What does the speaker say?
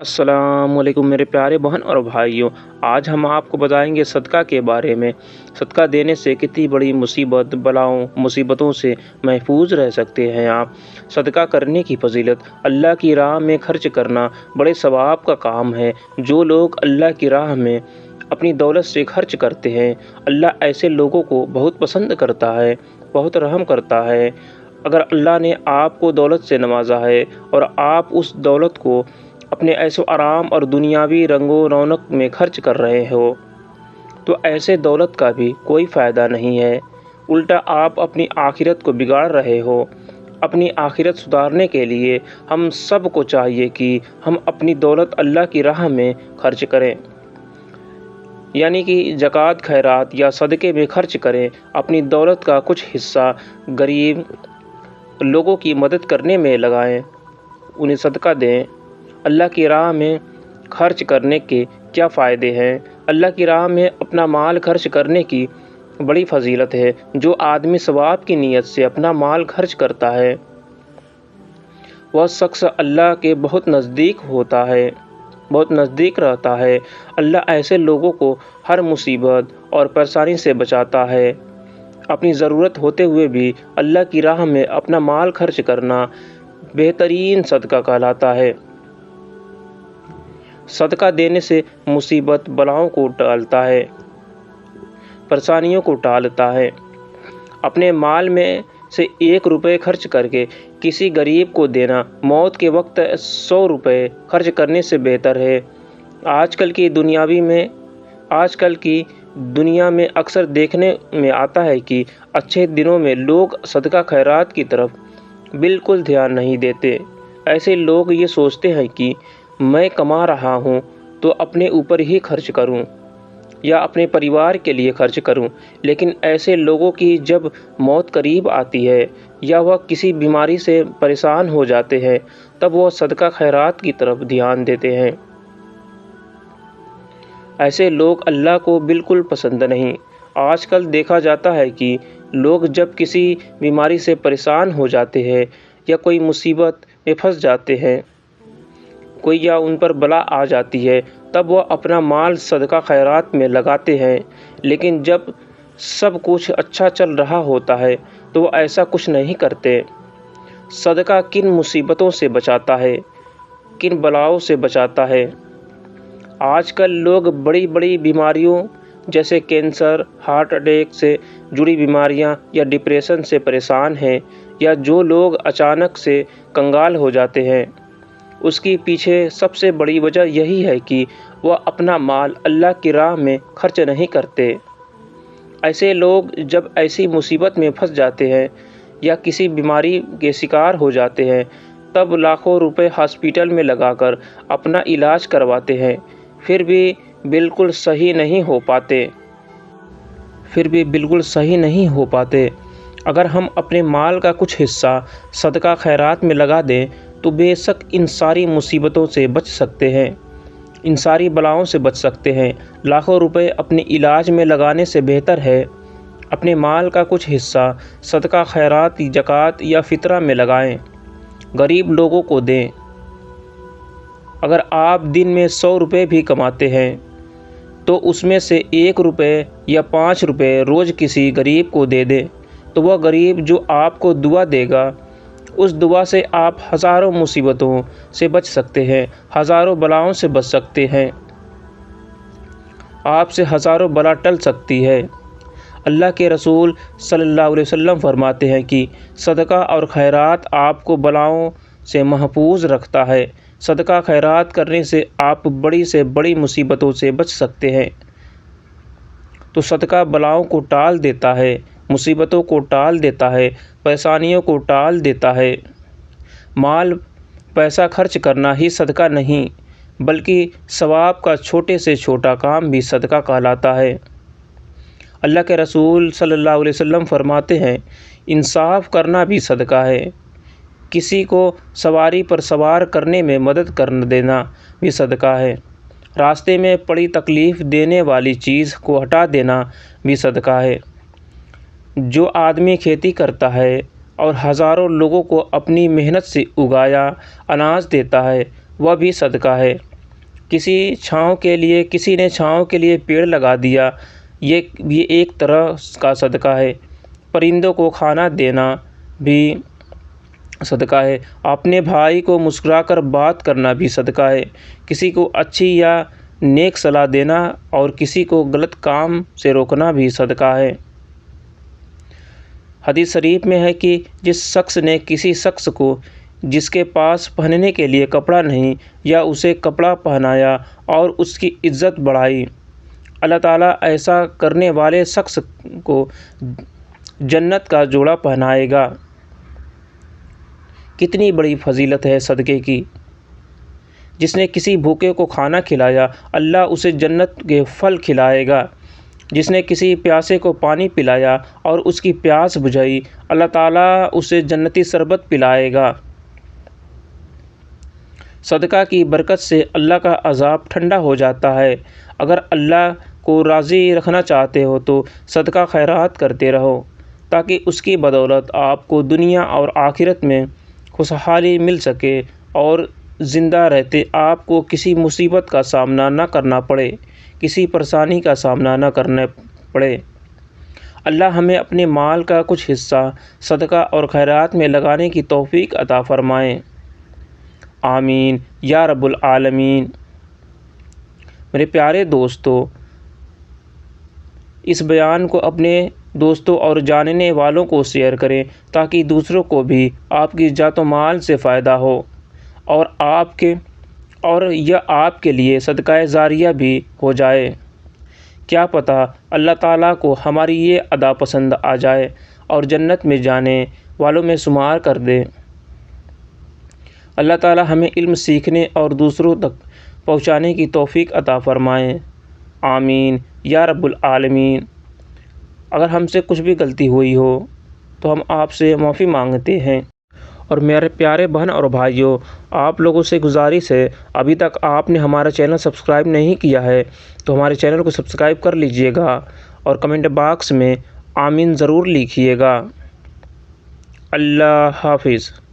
السلام علیکم میرے پیارے بہن اور بھائیوں، آج ہم آپ کو بتائیں گے صدقہ کے بارے میں۔ صدقہ دینے سے کتنی بڑی مصیبتوں سے محفوظ رہ سکتے ہیں آپ۔ صدقہ کرنے کی فضیلت: اللہ کی راہ میں خرچ کرنا بڑے ثواب کا کام ہے۔ جو لوگ اللہ کی راہ میں اپنی دولت سے خرچ کرتے ہیں، اللہ ایسے لوگوں کو بہت پسند کرتا ہے، بہت رحم کرتا ہے۔ اگر اللہ نے آپ کو دولت سے نوازا ہے اور آپ اس دولت کو اپنے عیش و آرام اور دنیاوی رنگ و رونق میں خرچ کر رہے ہو تو ایسے دولت کا بھی کوئی فائدہ نہیں ہے، الٹا آپ اپنی آخرت کو بگاڑ رہے ہو۔ اپنی آخرت سدھارنے کے لیے ہم سب کو چاہیے کہ ہم اپنی دولت اللہ کی راہ میں خرچ کریں، یعنی کہ زکوٰۃ، خیرات یا صدقے میں خرچ کریں۔ اپنی دولت کا کچھ حصہ غریب لوگوں کی مدد کرنے میں لگائیں، انہیں صدقہ دیں۔ اللہ کی راہ میں خرچ کرنے کے کیا فائدے ہیں؟ اللہ کی راہ میں اپنا مال خرچ کرنے کی بڑی فضیلت ہے۔ جو آدمی ثواب کی نیت سے اپنا مال خرچ کرتا ہے، وہ شخص اللہ کے بہت نزدیک رہتا ہے۔ اللہ ایسے لوگوں کو ہر مصیبت اور پریشانی سے بچاتا ہے۔ اپنی ضرورت ہوتے ہوئے بھی اللہ کی راہ میں اپنا مال خرچ کرنا بہترین صدقہ کہلاتا ہے۔ صدقہ دینے سے مصیبت بلاؤں کو ٹالتا ہے، پریشانیوں کو ٹالتا ہے۔ اپنے مال میں سے 1 روپے خرچ کر کے کسی غریب کو دینا موت کے وقت 100 روپے خرچ کرنے سے بہتر ہے۔ آج کل کی دنیا میں اکثر دیکھنے میں آتا ہے کہ اچھے دنوں میں لوگ صدقہ خیرات کی طرف بالکل دھیان نہیں دیتے۔ ایسے لوگ یہ سوچتے ہیں کہ میں کما رہا ہوں تو اپنے اوپر ہی خرچ کروں یا اپنے پریوار کے لیے خرچ کروں، لیکن ایسے لوگوں کی جب موت قریب آتی ہے یا وہ کسی بیماری سے پریشان ہو جاتے ہیں تب وہ صدقہ خیرات کی طرف دھیان دیتے ہیں۔ ایسے لوگ اللہ کو بالکل پسند نہیں۔ آج کل دیکھا جاتا ہے کہ لوگ جب کسی بیماری سے پریشان ہو جاتے ہیں یا کوئی مصیبت میں پھنس جاتے ہیں، یا ان پر بلا آ جاتی ہے، تب وہ اپنا مال صدقہ خیرات میں لگاتے ہیں، لیکن جب سب کچھ اچھا چل رہا ہوتا ہے تو وہ ایسا کچھ نہیں کرتے۔ صدقہ کن مصیبتوں سے بچاتا ہے، کن بلاؤں سے بچاتا ہے۔ آج کل لوگ بڑی بڑی بیماریوں جیسے کینسر، ہارٹ اٹیک سے جڑی بیماریاں یا ڈپریشن سے پریشان ہیں، یا جو لوگ اچانک سے کنگال ہو جاتے ہیں، اس کی پیچھے سب سے بڑی وجہ یہی ہے کہ وہ اپنا مال اللہ کی راہ میں خرچ نہیں کرتے۔ ایسے لوگ جب ایسی مصیبت میں پھنس جاتے ہیں یا کسی بیماری کے شکار ہو جاتے ہیں تب لاکھوں روپے ہاسپٹل میں لگا کر اپنا علاج کرواتے ہیں، پھر بھی بالکل صحیح نہیں ہو پاتے۔ اگر ہم اپنے مال کا کچھ حصہ صدقہ خیرات میں لگا دیں تو بے شک ان ساری مصیبتوں سے بچ سکتے ہیں، ان ساری بلاؤں سے بچ سکتے ہیں۔ لاکھوں روپے اپنے علاج میں لگانے سے بہتر ہے اپنے مال کا کچھ حصہ صدقہ خیرات، زکوٰۃ یا فطرہ میں لگائیں، غریب لوگوں کو دیں۔ اگر آپ دن میں 100 روپے بھی کماتے ہیں تو اس میں سے 1 روپے یا 5 روپے روز کسی غریب کو دے دیں، تو وہ غریب جو آپ کو دعا دے گا، اس دعا سے آپ ہزاروں مصیبتوں سے بچ سکتے ہیں، ہزاروں بلاؤں سے بچ سکتے ہیں، آپ سے ہزاروں بلا ٹل سکتی ہے۔ اللہ کے رسول صلی اللہ علیہ وسلم فرماتے ہیں کہ صدقہ اور خیرات آپ کو بلاؤں سے محفوظ رکھتا ہے۔ صدقہ خیرات کرنے سے آپ بڑی سے بڑی مصیبتوں سے بچ سکتے ہیں۔ تو صدقہ بلاؤں کو ٹال دیتا ہے، مصیبتوں کو ٹال دیتا ہے، پریشانیوں کو ٹال دیتا ہے۔ مال پیسہ خرچ کرنا ہی صدقہ نہیں بلکہ ثواب کا چھوٹے سے چھوٹا کام بھی صدقہ کہلاتا ہے۔ اللہ کے رسول صلی اللہ علیہ وسلم فرماتے ہیں، انصاف کرنا بھی صدقہ ہے، کسی کو سواری پر سوار کرنے میں مدد کر دینا بھی صدقہ ہے، راستے میں پڑی تکلیف دینے والی چیز کو ہٹا دینا بھی صدقہ ہے۔ جو آدمی کھیتی کرتا ہے اور ہزاروں لوگوں کو اپنی محنت سے اگایا اناج دیتا ہے، وہ بھی صدقہ ہے۔ کسی نے چھاؤں کے لیے پیڑ لگا دیا، یہ بھی ایک طرح کا صدقہ ہے۔ پرندوں کو کھانا دینا بھی صدقہ ہے۔ اپنے بھائی کو مسکرا کر بات کرنا بھی صدقہ ہے۔ کسی کو اچھی یا نیک صلاح دینا اور کسی کو غلط کام سے روکنا بھی صدقہ ہے۔ حدیث شریف میں ہے کہ جس شخص نے کسی شخص کو جس کے پاس پہننے کے لیے کپڑا نہیں یا اسے کپڑا پہنایا اور اس کی عزت بڑھائی، اللہ تعالیٰ ایسا کرنے والے شخص کو جنت کا جوڑا پہنائے گا۔ کتنی بڑی فضیلت ہے صدقے کی۔ جس نے کسی بھوکے کو کھانا کھلایا، اللہ اسے جنت کے پھل کھلائے گا۔ جس نے کسی پیاسے کو پانی پلایا اور اس کی پیاس بجھائی، اللہ تعالیٰ اسے جنتی شربت پلائے گا۔ صدقہ کی برکت سے اللہ کا عذاب ٹھنڈا ہو جاتا ہے۔ اگر اللہ کو راضی رکھنا چاہتے ہو تو صدقہ خیرات کرتے رہو، تاکہ اس کی بدولت آپ کو دنیا اور آخرت میں خوشحالی مل سکے اور زندہ رہتے آپ کو کسی مصیبت کا سامنا نہ کرنا پڑے، کسی پریشانی کا سامنا نہ کرنا پڑے۔ اللہ ہمیں اپنے مال کا کچھ حصہ صدقہ اور خیرات میں لگانے کی توفیق عطا فرمائے۔ آمین یا رب العالمین۔ میرے پیارے دوستو، اس بیان کو اپنے دوستوں اور جاننے والوں کو شیئر کریں تاکہ دوسروں کو بھی آپ کی ذات و مال سے فائدہ ہو اور یہ آپ کے لیے صدقہ جاریہ بھی ہو جائے۔ کیا پتہ اللہ تعالیٰ کو ہماری یہ ادا پسند آ جائے اور جنت میں جانے والوں میں شمار کر دے۔ اللہ تعالیٰ ہمیں علم سیکھنے اور دوسروں تک پہنچانے کی توفیق عطا فرمائے۔ آمین یا رب العالمین۔ اگر ہم سے کچھ بھی غلطی ہوئی ہو تو ہم آپ سے معافی مانگتے ہیں۔ اور میرے پیارے بہن اور بھائیوں، آپ لوگوں سے گزارش ہے، ابھی تک آپ نے ہمارا چینل سبسکرائب نہیں کیا ہے تو ہمارے چینل کو سبسکرائب کر لیجئے گا اور کمنٹ باکس میں آمین ضرور لکھیے گا۔ اللہ حافظ۔